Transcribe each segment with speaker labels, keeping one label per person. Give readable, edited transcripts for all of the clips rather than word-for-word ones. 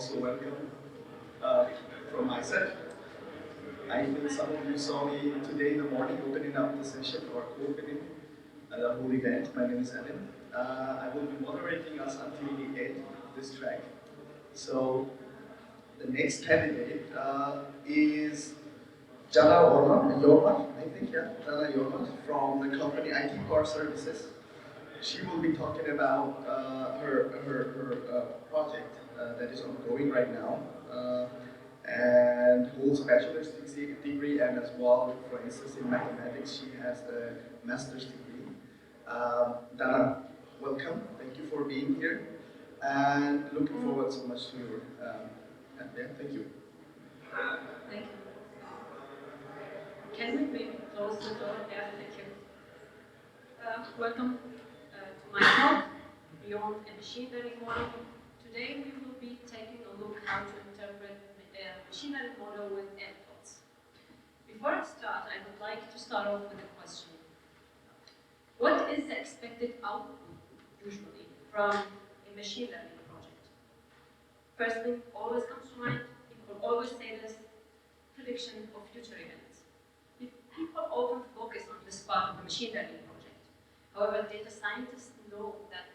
Speaker 1: also welcome uh, from my side. I think some of you saw me today in the morning opening up the session or opening the whole event. My name is Evan. I will be moderating us until the end of this track. So the next candidate is Jomar, I think, yeah, Jomar from the company IT Core Services. She will be talking about her project that is ongoing right now and holds a bachelor's degree, and as well, for instance, in mathematics, she has a master's degree. Dana, welcome. Thank you for being here, and looking forward so much to your yeah, thank you.
Speaker 2: Thank you. Can we maybe close the door? Yeah, thank you. Welcome to my talk, Beyond a Machine Learning Model. Today we will be taking a look how to interpret a machine learning model with endpoints. Before I start, I would like to start off with a question. What is the expected output, usually, from a machine learning project? First thing always comes to mind, people always say this, prediction of future events. People often focus on this part of the machine learning project. However, data scientists know that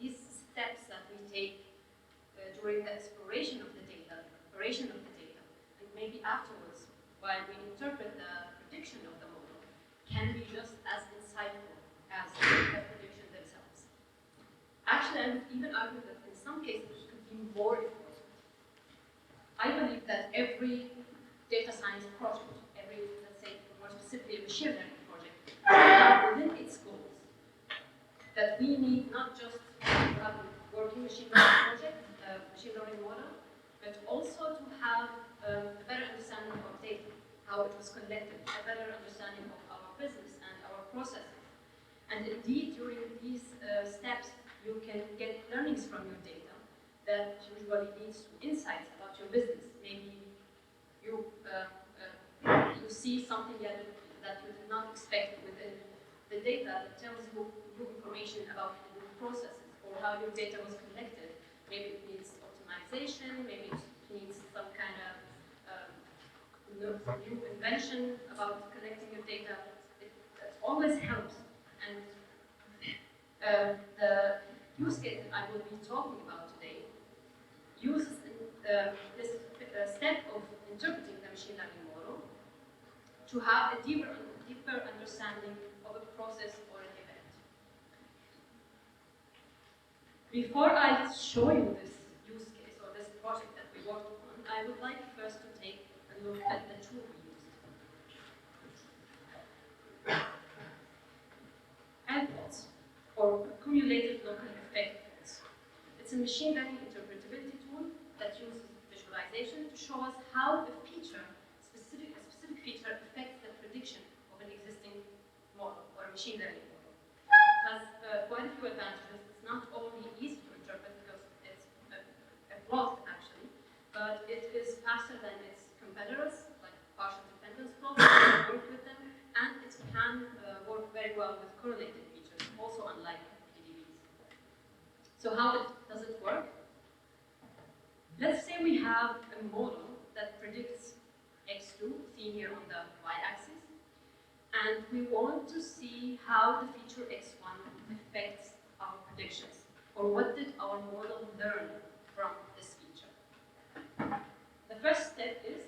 Speaker 2: these steps that we take during the exploration of the data, the preparation of the data, and maybe afterwards, while we interpret the prediction of the model, can be just as insightful as the prediction themselves. Actually, I would even argue that in some cases it could be more important. I believe that every data science project, every, let's say, more specifically a machine learning project, within its goals, that we need not just to have a working machine learning project, machine learning model, but also to have a better understanding of data, how it was collected, a better understanding of our business and our processes. And indeed, during these steps, you can get learnings from your data that usually leads to insights about your business. Maybe you see something that you did not expect within the data that tells you new information about the processes or how your data was collected. Maybe it needs optimization, maybe it needs some kind of new invention about collecting your data. It always helps. And the use case that I will be talking about today uses this step of interpreting the machine learning model to have a deeper understanding of a process or an event. Before I show you this use case or this project that we worked on, I would like first to take a look at the tool we used. Endpoints, or cumulative local effect plots. It's a machine learning interpretability tool that uses visualization to show us how a specific feature affects the prediction of an existing model or a machine learning model. It has quite a few advantages. It's not only easy to interpret because it's a plot actually, but it is faster than its competitors, like partial dependence plots. Work with them, and it can work very well with correlated features, also unlike PDBs. So how does it work? Let's say we have a model that predicts x2, seen here on the y-axis, and we want to see how the feature x1 affects our predictions, or what did our model learn from this feature. The first step is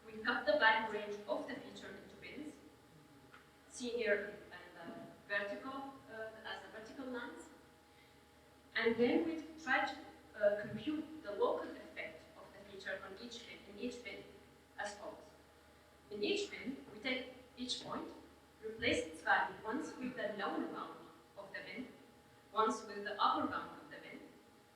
Speaker 2: we cut the value range of the feature into bins, seen here in the vertical, as the vertical lines, and then we try to compute the local effect of the feature on each bin, in each bin, as follows. In each bin, we take each point, replace its value once with the lower bound of the bin, once with the upper bound of the bin.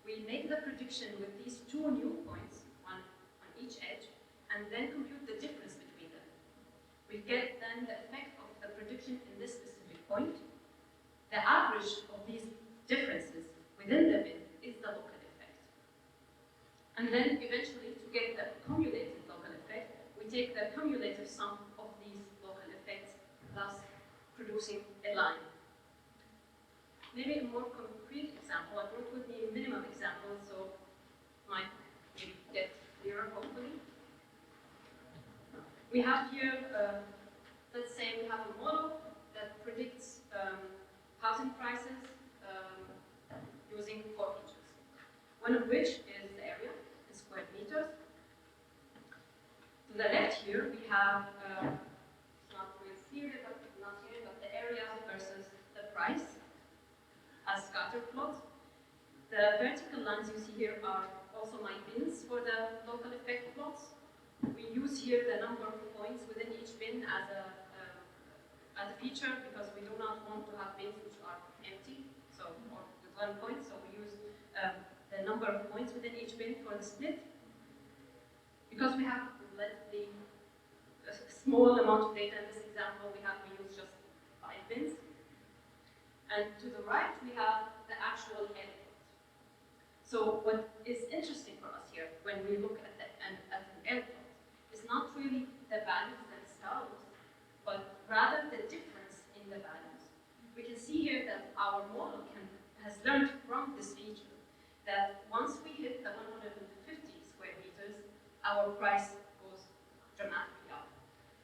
Speaker 2: We make the prediction with these two new points, one on each edge, and then compute the difference between them. We get then the effect of the prediction in this specific point. The average of these differences within the bin is the local effect. And then eventually, to get the cumulative local effect, we take the cumulative sum of these local effects, thus producing a line. Maybe a more concrete example, I brought with me a minimum example, so my We have here, let's say we have a model that predicts housing prices using 4 features. One of which is the area in square meters. To the left here, we have, it's not really here, but the area versus the price as scatter plot. The vertical lines you see here are also my bins for the local effect plots. We use here the number of points within each bin as a feature because we do not want to have bins which are empty, so or with 1 point. So we use the number of points within each bin for the split. Because we have relatively a small amount of data in this example, we use just 5 bins. And to the right, we have the actual edit. So what is interesting for us here, when we look at an edit plot, is not really the values themselves, but rather the difference in the values. We can see here that our model has learned from this feature that once we hit the 150 square meters, our price goes dramatically up.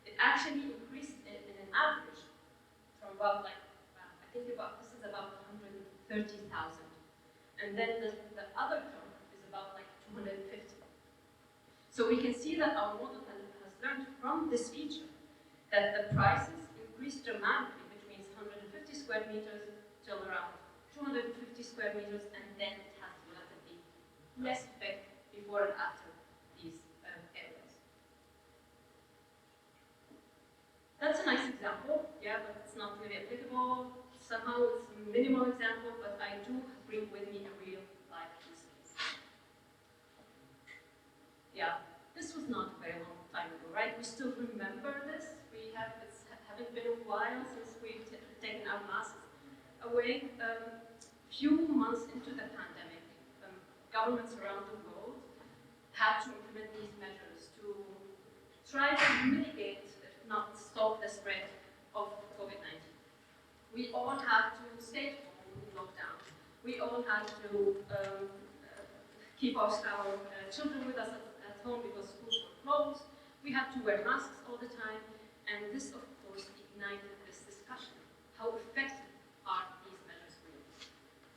Speaker 2: It actually increased in an average from about this is about 130,000. And then the other term is about like 250. So we can see that our model has learned from this feature that the prices increase dramatically between 150 square meters till around 250 square meters, and then it has relatively less effect before and after these areas. That's a nice example, yeah, but it's not really applicable. Somehow it's a minimal example, but I do bring with me a real life use case. Yeah, this was not a very long time ago, right? We still remember this. It's haven't been a while since we've taken our masks away. Few months into the pandemic, governments around the world had to implement these measures to try to mitigate, if not stop, the spread of COVID-19. We all had to stay at home in lockdown. We all had to keep our children with us at home because schools were closed. We had to wear masks all the time, and this, of course, ignited this discussion. How effective are these measures really?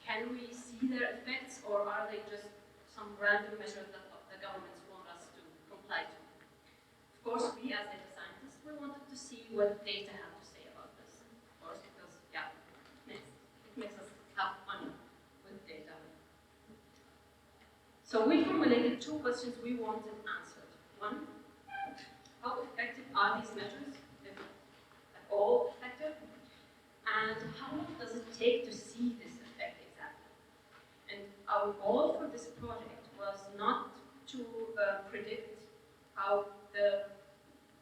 Speaker 2: Can we see their effects, or are they just some random measures that the governments want us to comply to? Of course, we as data scientists, we wanted to see what data have to say about this. Of course, because, yeah, it makes us have fun with data. So we formulated 2 questions we wanted answered. 1, how effective are these measures, if at all effective? And how long does it take to see this effect exactly? And our goal for this project was not to predict how the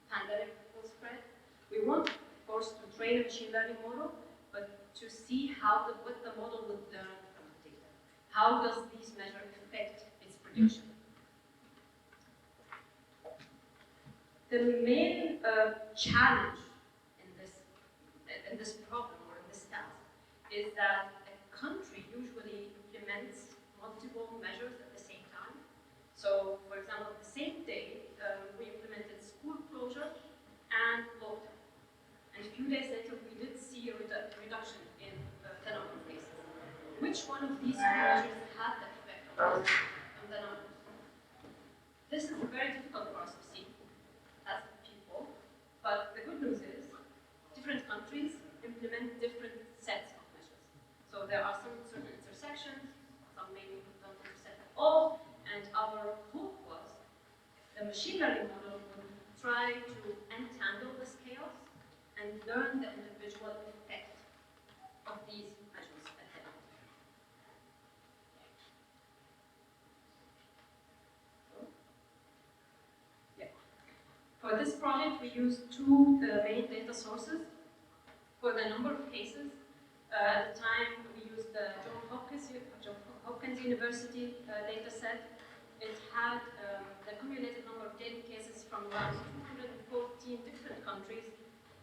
Speaker 2: pandemic will spread. We want, of course, to train a machine learning model, but to see what the model would learn from the data. How does these measures affect its prediction? The main challenge in this problem or in this task is that a country usually implements multiple measures at the same time. So, for example, the same day, we implemented school closure and lockdown. And a few days later, we did see a reduction in the number of cases. Which one of these measures had the effect on the numbers? This is very difficult for us to see as people, but the good news is different countries implement different sets of measures. So there are some certain intersections, some maybe don't intersect at all, and our hope was the machine learning model would try to untangle the scales and learn the individual effect of these measures at the end. For this project, we used 2 main data sources. For the number of cases, at the time we used the Johns Hopkins University data set. It had the cumulative number of daily cases from around 214 different countries,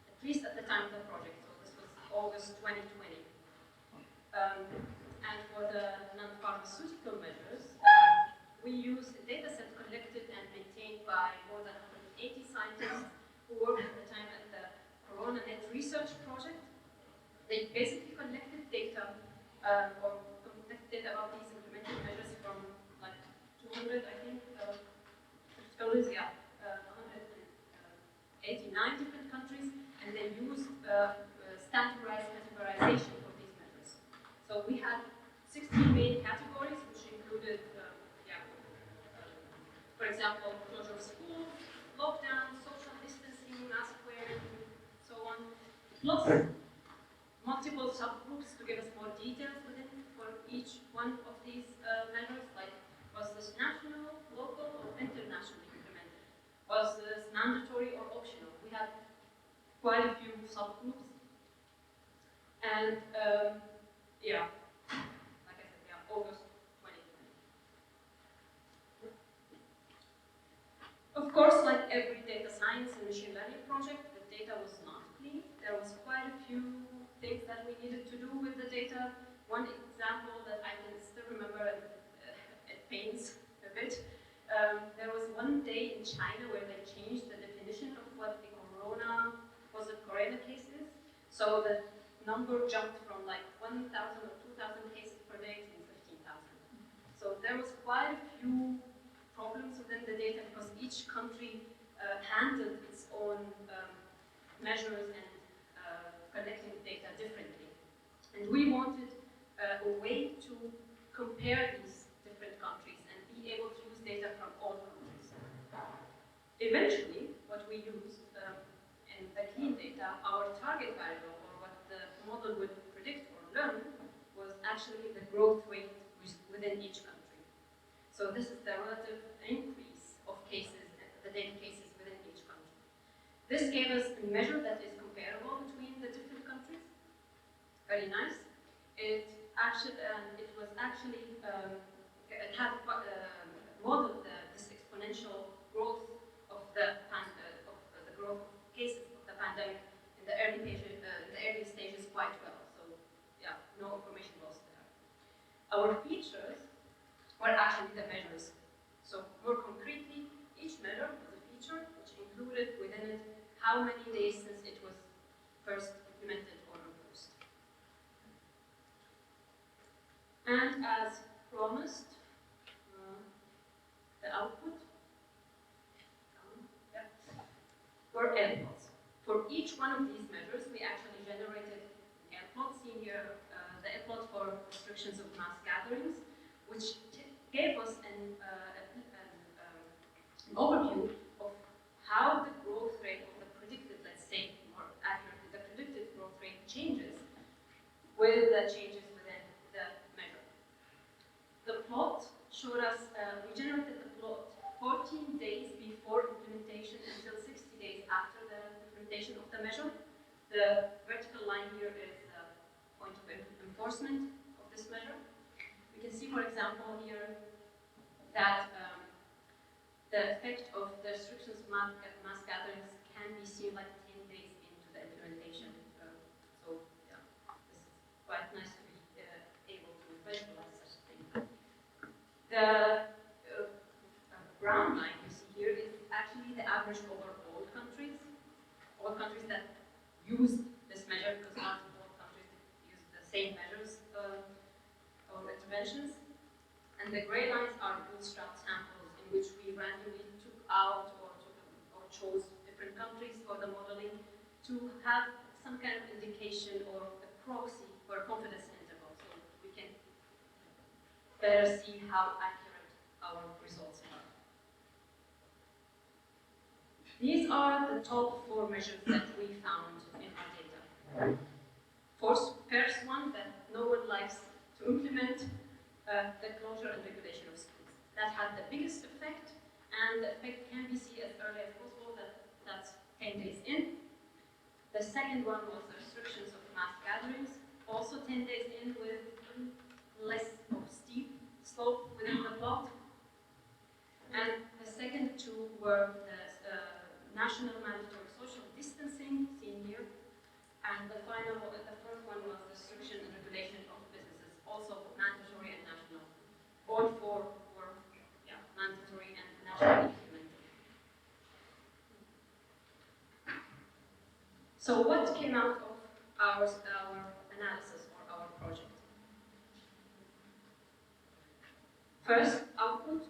Speaker 2: at least at the time of the project. So this was August 2020. And for the non-pharmaceutical measures, we used a data set collected and maintained by more than 180 scientists 100, I think, critical yeah, 189 different countries, and they used standardized categorization for these measures. So we had 16 main categories, which included, for example, closure of schools, lockdown, social distancing, mask wearing, so on, plus multiple subgroups to give us more details within for each one of these measures, like was this national, local, or internationally implemented? Was this mandatory or optional? We had quite a few subgroups. And yeah, like I said, August 2020. Of course, like every data science and machine learning project, the data was not clean. There was quite a few things that we needed to do with the data. One example that I can still remember, and it pains a bit, there was one day in China where they changed the definition of what the corona case is. So the number jumped from like 1,000 or 2,000 cases per day to 15,000. So there was quite a few problems within the data because each country handled its own measures and collecting data differently. And we wanted a way to compare these different countries and be able to use data from all countries. Eventually, what we used in the clean data, our target variable, or what the model would predict or learn, was actually the growth rate within each country. So this is the relative increase of cases, the data cases within each country. This gave us a measure that is comparable between the different countries. Very nice. It had modeled this exponential growth of the growth of cases of the pandemic in the early stages quite well. So yeah, no information lost there. Our features were actually the measures. So more concretely, each measure was a feature which included within it how many days since it was first implemented or imposed. And as promised, the output were L plots. For each one of these measures, we actually generated an L plot, seen here the L plot for restrictions of mass gatherings, which gave us an overview of how the growth rate of the predicted, let's say more accurately, the predicted growth rate changes with the changes within the measure. The plot showed us, we generated the plot 14 days before implementation until 60 days after the implementation of the measure. The vertical line here is the point of enforcement of this measure. We can see, for example, here that the effect of the restrictions of mass gatherings can be seen like 10 days into the implementation. So, yeah, this is quite nice to be able to visualize such a thing. The brown line you see here is actually the average over all countries that use this measure, because not all countries use the same measures or interventions. And the gray lines are bootstrap samples in which we randomly took out or chose different countries for the modeling to have some kind of indication or a proxy for a confidence interval, so we can better see how accurate our results are. These are the top 4 measures that we found in our data. First one that no one likes to implement, the closure and regulation of schools. That had the biggest effect, and the effect can be seen as early as possible, that's 10 days in. The second one was the restrictions of mass gatherings, also 10 days in with less of steep slope within the plot. And the second two were the national mandatory social distancing, seen here. And the fourth one was the restriction and regulation of businesses, also mandatory and national. All 4 were mandatory and nationally implemented. So what came out of our analysis or our project? First, output.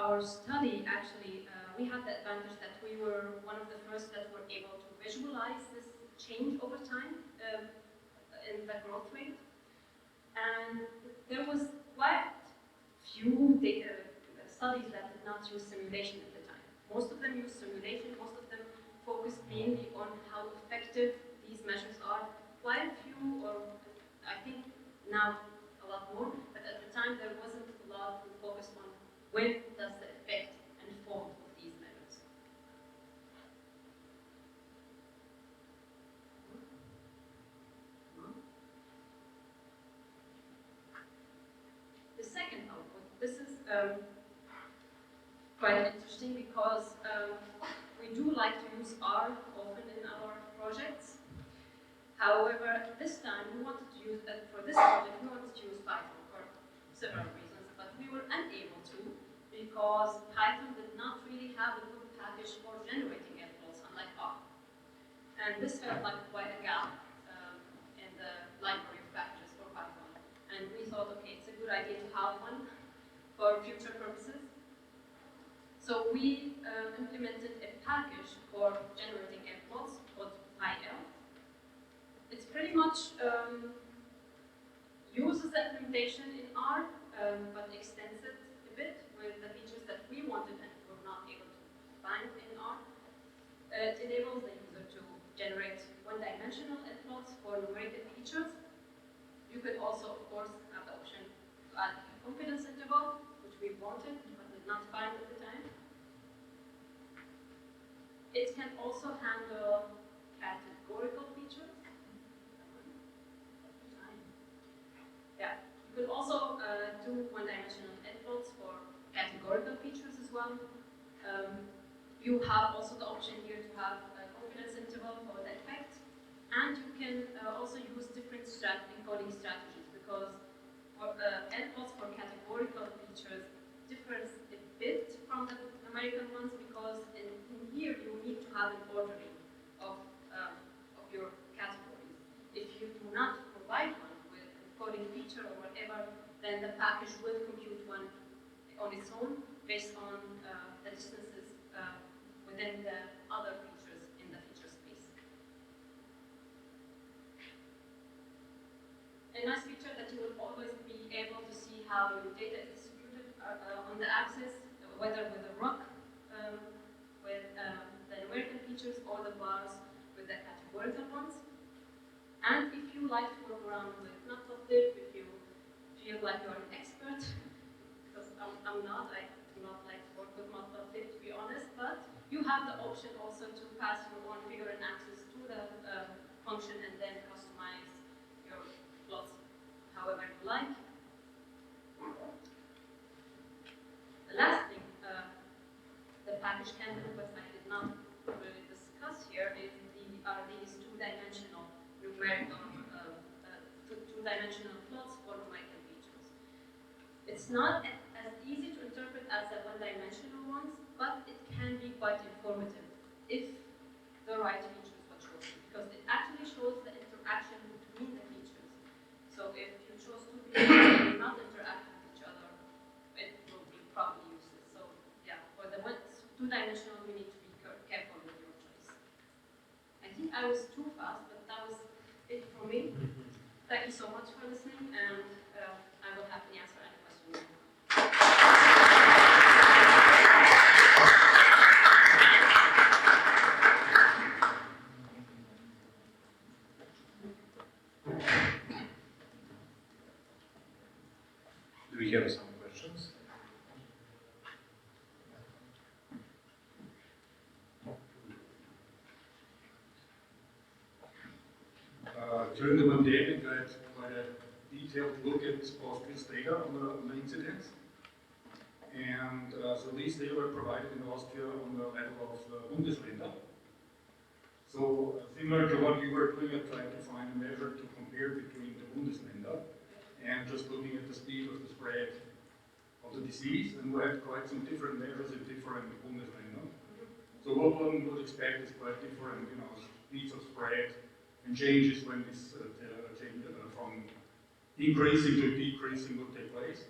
Speaker 2: our study actually, we had the advantage that we were one of the first that were able to visualize this change over time in the growth rate. And there was quite few studies that did not use simulation at the time. Most of them used simulation, most of them focused mainly on how effective these measures are. Quite a few, or I think now a lot more, but at the time there wasn't a lot who focused on when does the effect unfold of these measures. The second output, this is quite interesting because we do like to use R often in our projects. However, this time we wanted to use, for this project, we wanted to use Python for several reasons, but we were unable to because Python did not really have a good package for generating endpoints, unlike R. And this felt like quite a gap in the library of packages for Python. And we thought, okay, it's a good idea to have one for future purposes. So we implemented a package for generating endpoints called IL. It's pretty much uses the implementation in R, but extends it a bit with the features that we wanted and were not able to find in R. It enables the user to generate one-dimensional endpoints for numerical features. You could also, of course, have the option to add a confidence interval, which we wanted but did not find at the time. It can also handle categorical features. Yeah, you could also do one-dimensional endpoints for categorical features as well. You have also the option here to have a confidence interval for the effect, and you can also use different encoding strategies because endpoints for categorical features differs a bit from the numerical ones because in here you need to have an ordering of your categories. If you do not provide one with a coding feature or whatever, then the package will compute one on its own based on the distances within the other features in the feature space. A nice feature that you will always be able to see how your data is distributed on the axis, whether with a rock, with the numerical features, or the bars with the categorical ones. And if you like to work around with matplotlib, if you feel like you're an expert, because I'm not, I do not like to work with matplotlib to be honest, but you have the option also to pass your own figure and axis to the function and then customize your plots however you like. The last thing the package can do, but I did not really discuss here, is are these two-dimensional numerical, two-dimensional plots for numerical features. It's not as easy to interpret as the one-dimensional ones, but it can be quite informative if the right features were chosen, because it actually shows the interaction between the features. So if you chose two features that do not interact with each other, it will be probably useless. So yeah, for the two-dimensional, we need to be careful with your choice. I think I was too fast, but that was it for me. Thank you so much for listening, and I will happily answer any questions.
Speaker 3: Do we have some questions? During the pandemic, I had quite a detailed look at both this data on the incidents. And so these data were provided in Austria on the level of Bundesländer. So similar to what you were doing, I tried to find a measure to compare between the Bundesländer and just looking at the speed of the spread of the disease, and we had quite some different measures in different Bundesländer. So what one would expect is quite different, speeds of spread and changes when this change from increasing to decreasing would take place.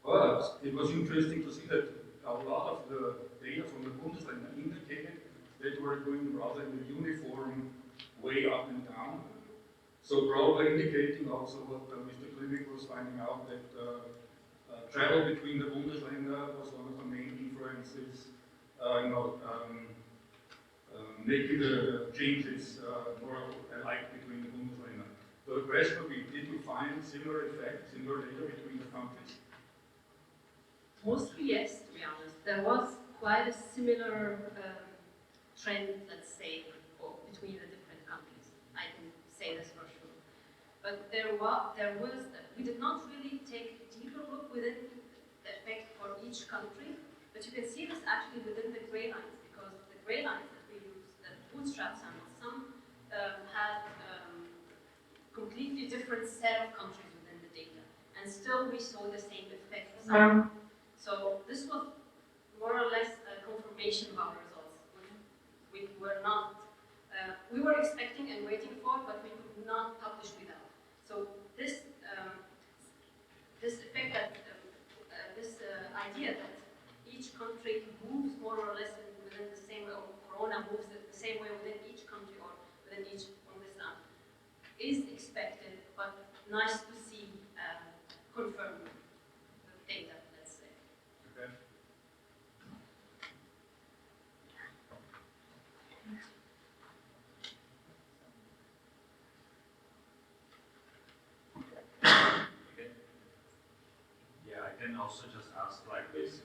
Speaker 3: But it was interesting to see that a lot of the data from the Bundesländer indicated that we're going rather in a uniform way up and down. So probably indicating also what Mr. Klimek was finding out, that travel between the Bundesländer was one of the main influences, making the changes more alike between the Bundesländer. So the question would be, did you find similar effects, similar data between the countries?
Speaker 2: Mostly yes, to be honest. There was quite a similar trend, let's say, between the different countries. I can say this for sure. But we did not really take a deeper look within the effect for each country, but you can see this actually within the gray lines, because the gray lines that we use, the bootstrap samples, some had completely different set of countries within the data, and still we saw the same effect. So this was more or less a confirmation of our results. We were not, we were expecting and waiting for, but we could not publish without. So this effect that this idea that each country moves more or less within the same way, or Corona moves the same way within each country or within each Bundesland, is expected, but nice to see confirmed with data, let's say.
Speaker 3: Okay.
Speaker 4: Yeah, I can also just ask like this.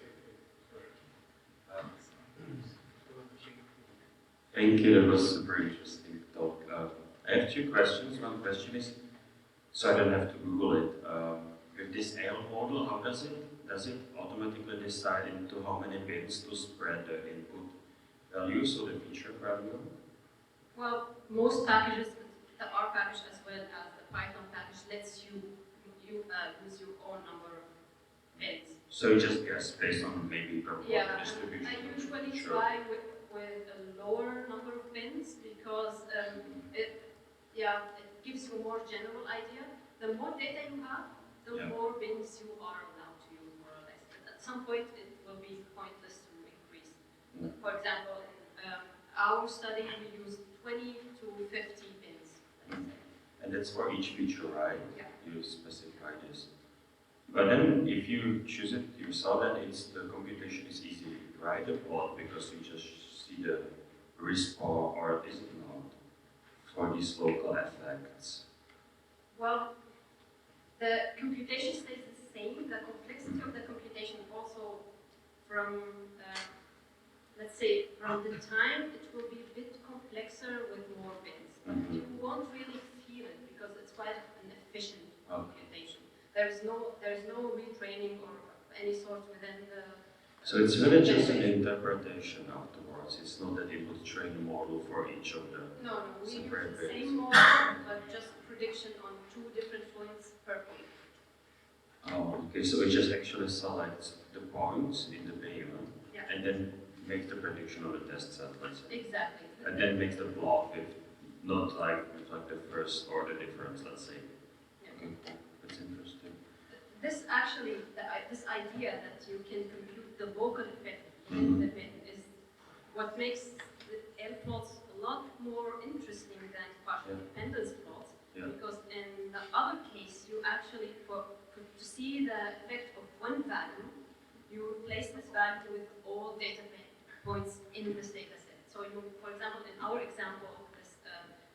Speaker 4: Thank you, that was super interesting talk. I have two questions. One question is, so I don't have to Google it. With this AL model, how does it automatically decide into how many bits to spread the input value, so the feature value?
Speaker 2: Well, most packages, the R package as well as the Python package, lets you use your own number of bits.
Speaker 4: So you just guess based on maybe per
Speaker 2: Yeah,
Speaker 4: distribution?
Speaker 2: I usually
Speaker 4: Sure.
Speaker 2: try with a lower number of bins because it gives you a more general idea. The more data you have, the more bins you are allowed to use, more or less. But at some point, it will be pointless to increase. For example, in our study, we used 20 to 50 bins, let's say.
Speaker 4: And that's for each feature, right?
Speaker 2: Yeah.
Speaker 4: You specify this. But then, if you choose it yourself, then the computation is easy, right? The plot, because you just see the response, or is it not, for these local effects?
Speaker 2: Well, the computation stays the same. The complexity of the computation also from, let's say, from the time, it will be a bit complexer with more bits.
Speaker 4: Mm-hmm.
Speaker 2: You won't really feel it because it's quite an efficient computation.
Speaker 4: Okay.
Speaker 2: There's no retraining or any sort within the.
Speaker 4: So it's really just an interpretation afterwards. It's not that it would train a model for each of the
Speaker 2: No, we use
Speaker 4: separate
Speaker 2: the
Speaker 4: bits.
Speaker 2: same model, but just prediction on 2 different points per point.
Speaker 4: Oh, okay. So it just actually selects the points in the data, and then makes the prediction on the test set, let's say.
Speaker 2: Exactly.
Speaker 4: And then makes the plot with not like the first order difference, let's say.
Speaker 2: Yeah.
Speaker 4: Okay, cool. That's interesting.
Speaker 2: This actually, this idea that you can compute the local effect in the bin is what makes the L plots a lot more interesting than partial dependence plots.
Speaker 4: Yeah.
Speaker 2: Because in the other case, you actually, to see the effect of one value, you replace this value with all data points in this data set. So you, for example, in our example, this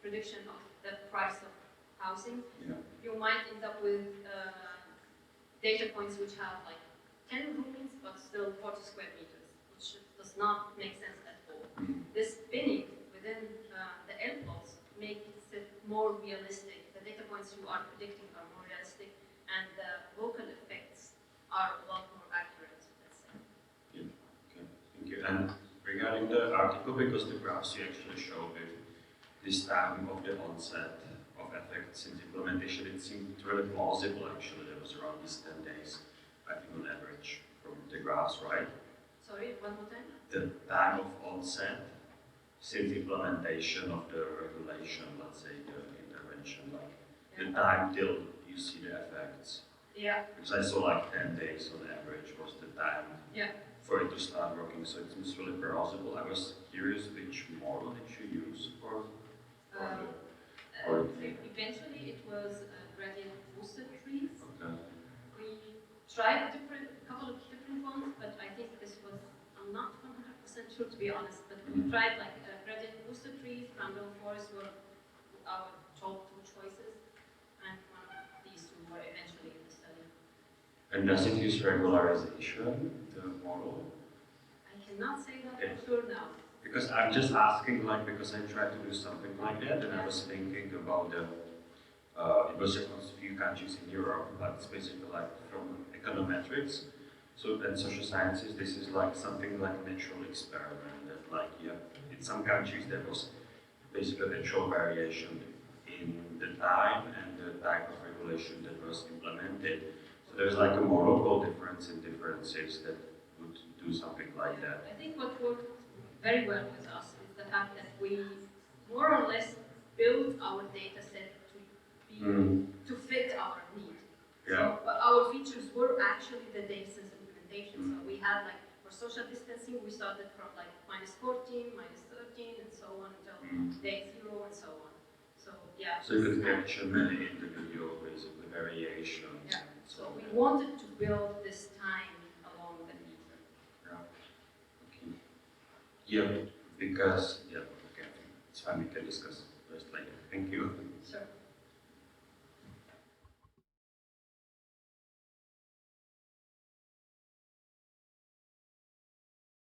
Speaker 2: prediction of the price of housing, you might end up with data points which have like 10 rooms but still 40 square meters, which does not make sense at all. This binning within the L plots makes it more realistic. The data points you are predicting are more realistic, and the local effects are a lot more accurate, let's say.
Speaker 4: Yeah. Okay, thank you. And regarding the article, because the graphs you actually showed with this time of the onset of effects since implementation, it seemed really plausible actually. There was around these 10 days, I think on average, from the graphs, right?
Speaker 2: Sorry, one more time?
Speaker 4: The time of onset since implementation of the regulation, let's say the intervention, like the time till you see the effects.
Speaker 2: Yeah.
Speaker 4: Because I saw like 10 days on average was the time for it to start working. So it seems really plausible. I was curious which model did you use for
Speaker 2: Eventually, it was gradient boosted trees.
Speaker 4: okay.
Speaker 2: We tried a couple of different ones, but I think this was, I'm not 100% sure to be honest, but we tried like gradient boosted trees, random forests were our top two choices, and one of these two were eventually in the study.
Speaker 4: And does it use regularization, the model?
Speaker 2: I cannot say that for sure now.
Speaker 4: Because I'm just asking, like, because I tried to do something like that, and I was thinking about the, it was just a few countries in Europe, but it's basically like from econometrics. So then social sciences, this is like something like a natural experiment that like, yeah, in some countries there was basically natural variation in the time and the type of regulation that was implemented. So there's like a moral difference in differences that would do something like that.
Speaker 2: I think what worked very well with us is the fact that we more or less built our data set to be to fit our need.
Speaker 4: Yeah.
Speaker 2: So our features were actually the DSC implementation. So we had like for social distancing, we started from like -14, -13, and so on until day 0 and so on. So yeah.
Speaker 4: So you could capture many individual basically variations.
Speaker 2: Yeah.
Speaker 4: So
Speaker 2: we wanted to build this time along the feature.
Speaker 4: Okay. Yeah, because, yeah, okay, it's fine, we can discuss this later. Thank you.
Speaker 2: Sure.